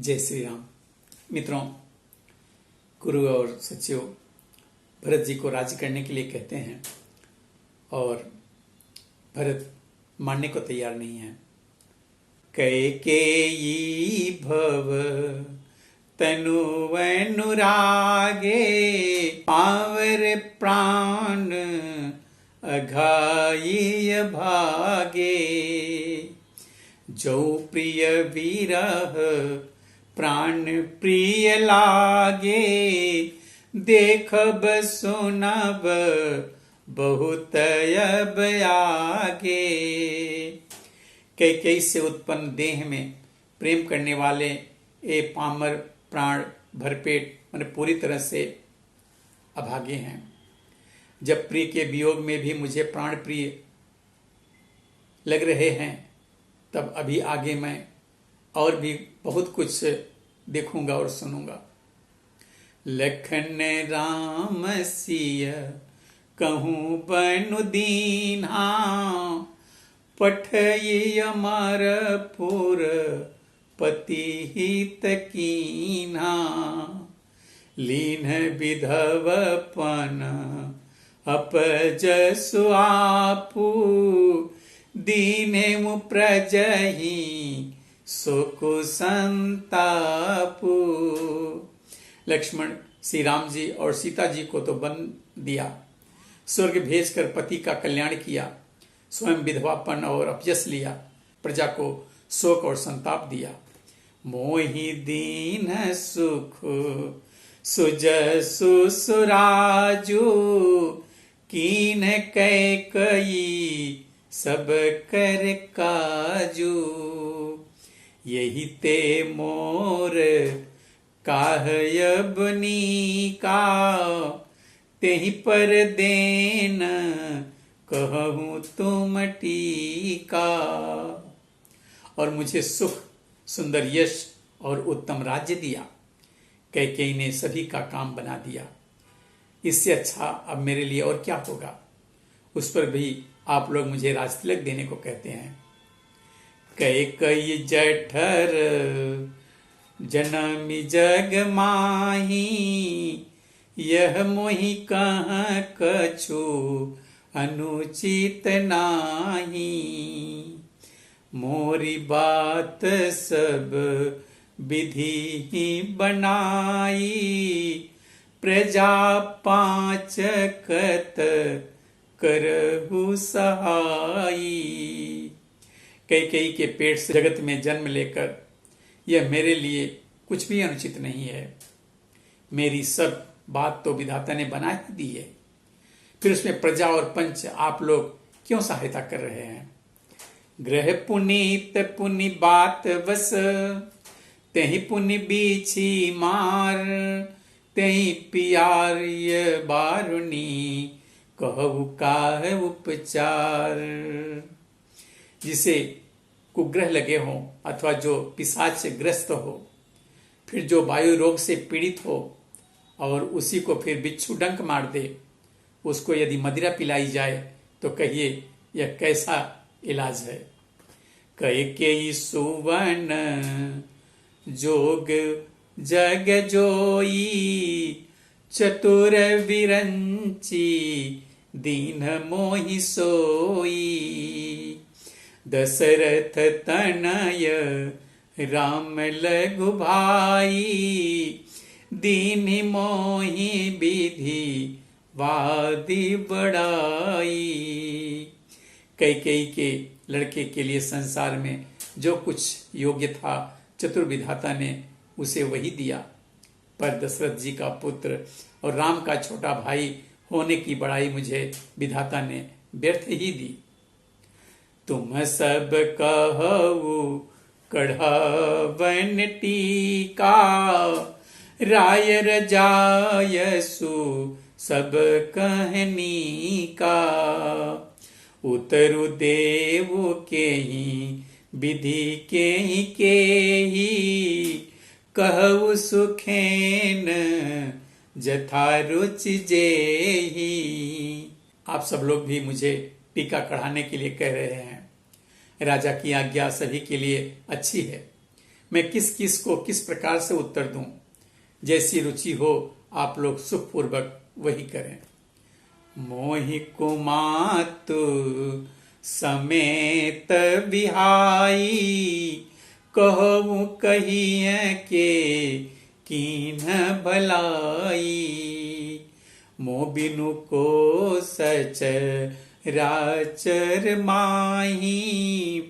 जय श्री राम। मित्रों, गुरु और सचिव भरत जी को राजी करने के लिए कहते हैं और भरत मानने को तैयार नहीं है। कैकेयी भव तनु अनुरागे पावर प्राण अघाई भागे। जो प्रिय विरह प्राण प्रिय लागे देखब सुनब बहुत अब आगे। कैकेयी से उत्पन्न देह में प्रेम करने वाले ए पामर प्राण भरपेट माने पूरी तरह से अभागे हैं। जब प्रिय के वियोग में भी मुझे प्राण प्रिय लग रहे हैं, तब अभी आगे मैं और भी बहुत कुछ देखूंगा और सुनूंगा। लखन राम सिय कहूँ बनु दीन्हा पठई अमर पुर पति हित कीन्हा। लीन विधवपन अपजसु आपू दीने प्रजहि सुकु संतापू। लक्ष्मण श्री राम जी और सीता जी को तो बन दिया, स्वर्ग भेजकर पति का कल्याण किया, स्वयं विधवापन और अपजस लिया, प्रजा को शोक और संताप दिया। मोहि दीन सुख सुजसु सुराजू कीन कैकेयी सब कर काजू। यही ते मोर काहयब नीका तेहि पर देन कहूँ तुम टीका। और मुझे सुख, सुंदर यश और उत्तम राज्य दिया। कैकेयी ने सभी का काम बना दिया। इससे अच्छा अब मेरे लिए और क्या होगा। उस पर भी आप लोग मुझे राजतिलक देने को कहते हैं। कैकेयी जठर जनमी जग माही यह मोहि कहाँ कछु अनुचित नाही। मोरी बात सब विधि ही बनाई प्रजा पाँच कत करहु सहाई। कैकेयी के पेट से जगत में जन्म लेकर यह मेरे लिए कुछ भी अनुचित नहीं है। मेरी सब बात तो विधाता ने बना ही दी है, फिर उसमें प्रजा और पंच आप लोग क्यों सहायता कर रहे हैं। ग्रह पुनीत पुनि बात बस तेहि पुनि बीछी मार तेहि पियार ये बारुनी कहु काह उपचार। जिसे कुग्रह लगे हो अथवा जो पिशाच से ग्रस्त हो, फिर जो वायु रोग से पीड़ित हो और उसी को फिर बिच्छू डंक मार दे, उसको यदि मदिरा पिलाई जाए तो कहिए यह कैसा इलाज है। कैकेयी सुवन जोग जग जोई चतुर विरंची दीन मोहि सोई। दशरथ तनय राम लघु भाई दीन मोहि विधि वादी बड़ाई। कैकेयी के लड़के के लिए संसार में जो कुछ योग्य था चतुर विधाता ने उसे वही दिया, पर दशरथ जी का पुत्र और राम का छोटा भाई होने की बड़ाई मुझे विधाता ने व्यर्थ ही दी। तुम सब कहु कढ़वन टीका राय रजायसु सब कहनी का। उतरु देव के ही विधि के ही कहु सुखेन जथा रुचि जेहि। आप सब लोग भी मुझे टीका कढ़ाने के लिए कह रहे हैं। राजा की आज्ञा सभी के लिए अच्छी है, मैं किस किस को किस प्रकार से उत्तर दूं। जैसी रुचि हो आप लोग सुखपूर्वक वही करें। मोहि कुमातु समेत बिहाई, कहूँ कहिए के कीन भलाई। मो बिनु को सच राचर माही,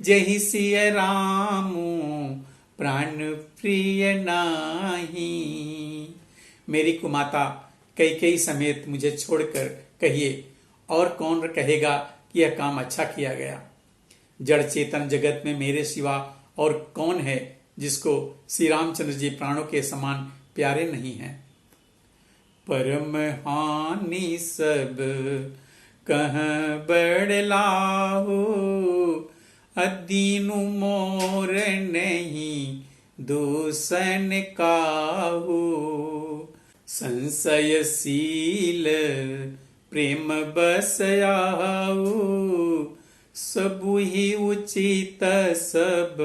जहि सिय रामू प्राण प्रिय नाही। मेरी कुमाता कैकेयी समेत मुझे छोड़कर कहिए, और कौन कहेगा कि यह काम अच्छा किया गया। जड़ चेतन जगत में मेरे सिवा और कौन है जिसको श्री रामचंद्र जी प्राणों के समान प्यारे नहीं हैं। परम हानि सब कह बड़लाहु, अदीनु मोर नहीं दूषण काहू। संशयशील प्रेम बसयाऊ, सबु ही उचित सब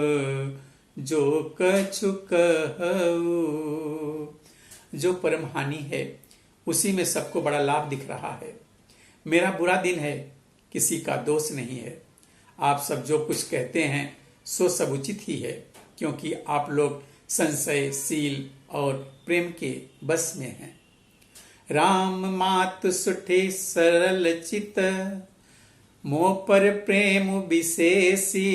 जो कछु कहू। जो परम हानि है उसी में सबको बड़ा लाभ दिख रहा है। मेरा बुरा दिन है, किसी का दोष नहीं है। आप सब जो कुछ कहते हैं सो सब उचित ही है, क्योंकि आप लोग संशयशील और प्रेम के बस में हैं। राम मात सुठे सरल चित, मोह पर प्रेम विशेषी।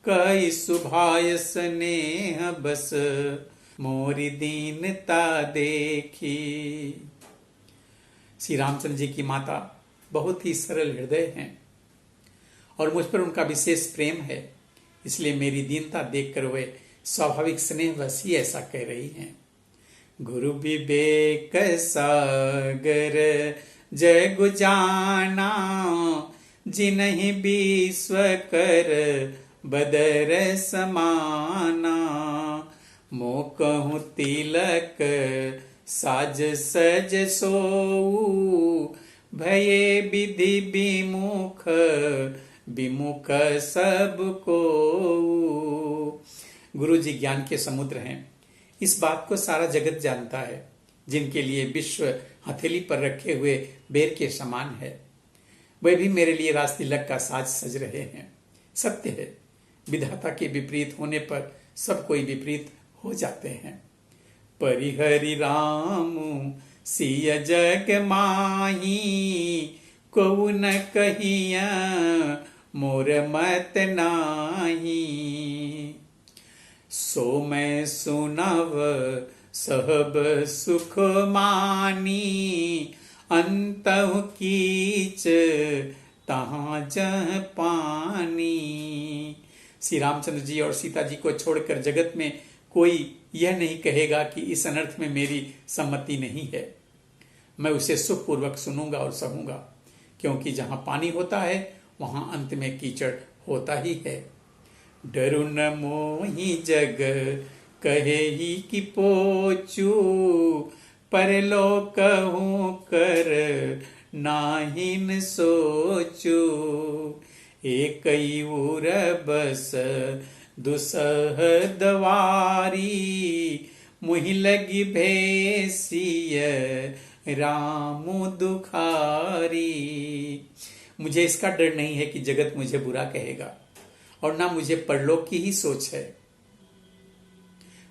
कई सुभाय स्नेह बस, मोरी दीनता देखी। श्री रामचंद्र जी की माता बहुत ही सरल हृदय हैं और मुझ पर उनका विशेष प्रेम है, इसलिए मेरी दीनता देखकर वे स्वाभाविक स्नेह बस ही ऐसा कह रही हैं। गुरु विवेक सागर जय गुजाना, जिन्हि विश्व कर बदर समाना। मो कहूँ तिलक साज सज सोऊ, भये विधि विमुख विमुख सबको। गुरु जी ज्ञान के समुद्र हैं, इस बात को सारा जगत जानता है। जिनके लिए विश्व हथेली पर रखे हुए बेर के समान है, वे भी मेरे लिए राज तिलक का साज सज रहे हैं। सत्य है, विधाता के विपरीत होने पर सब कोई विपरीत हो जाते हैं। परिहरि राम सिय जग माही, को न कहिया मोर मत नाही। सो मैं सुनव सहब सुख मानी, अंतहु कीच तहाँ जह पानी। श्री रामचंद्र जी और सीता जी को छोड़कर जगत में कोई यह नहीं कहेगा कि इस अनर्थ में मेरी सम्मति नहीं है। मैं उसे सुखपूर्वक सुनूंगा और सहूंगा, क्योंकि जहां पानी होता है वहां अंत में कीचड़ होता ही है। डरु न मोहि जग कहे ही कि पोचू, परलोक कहूँ कर नाहिन सोचू। एक उर बस दुसह दवारी, मुहि लगी भेसिय रामु दुखारी। मुझे इसका डर नहीं है कि जगत मुझे बुरा कहेगा, और ना मुझे परलोक की ही सोच है।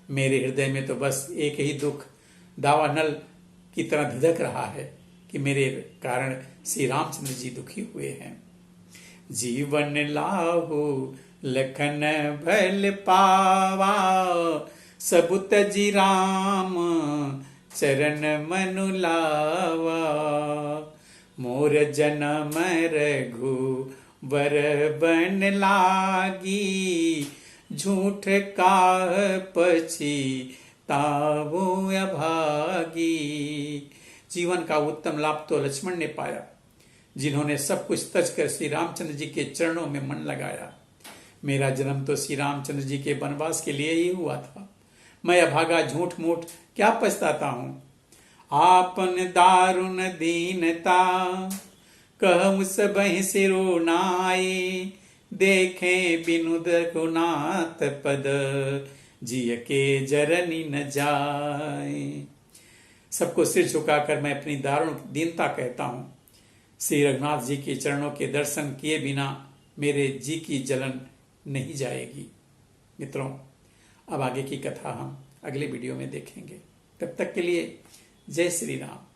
मेरे हृदय में तो बस एक ही दुख दावानल की तरह धधक रहा है कि मेरे कारण श्री रामचंद्र जी दुखी हुए हैं। जीवन लाहु लखन भल पावा, सबुत जी राम चरण मनु लावा। मोर जनम रघु वर बन लागी, झूठ काह पछी तावो अभागी। जीवन का उत्तम लाभ तो लक्ष्मण ने पाया, जिन्होंने सब कुछ तज कर श्री रामचंद्र जी के चरणों में मन लगाया। मेरा जन्म तो श्री रामचंद्र जी के वनवास के लिए ही हुआ था। मैं अभागा झूठ मूठ क्या पछताता हूँ। आपन दारुण दीनता कहूँ सबहि सिरो नाई, देखें बिनु रघुनाथ पद, जिय के जरनी न जाए। सबको सिर झुकाकर मैं अपनी दारुण दीनता कहता हूं, श्री रघुनाथ जी के चरणों के दर्शन किए बिना मेरे जी की जलन नहीं जाएगी। मित्रों, अब आगे की कथा हम अगले वीडियो में देखेंगे। तब तक के लिए जय श्री राम।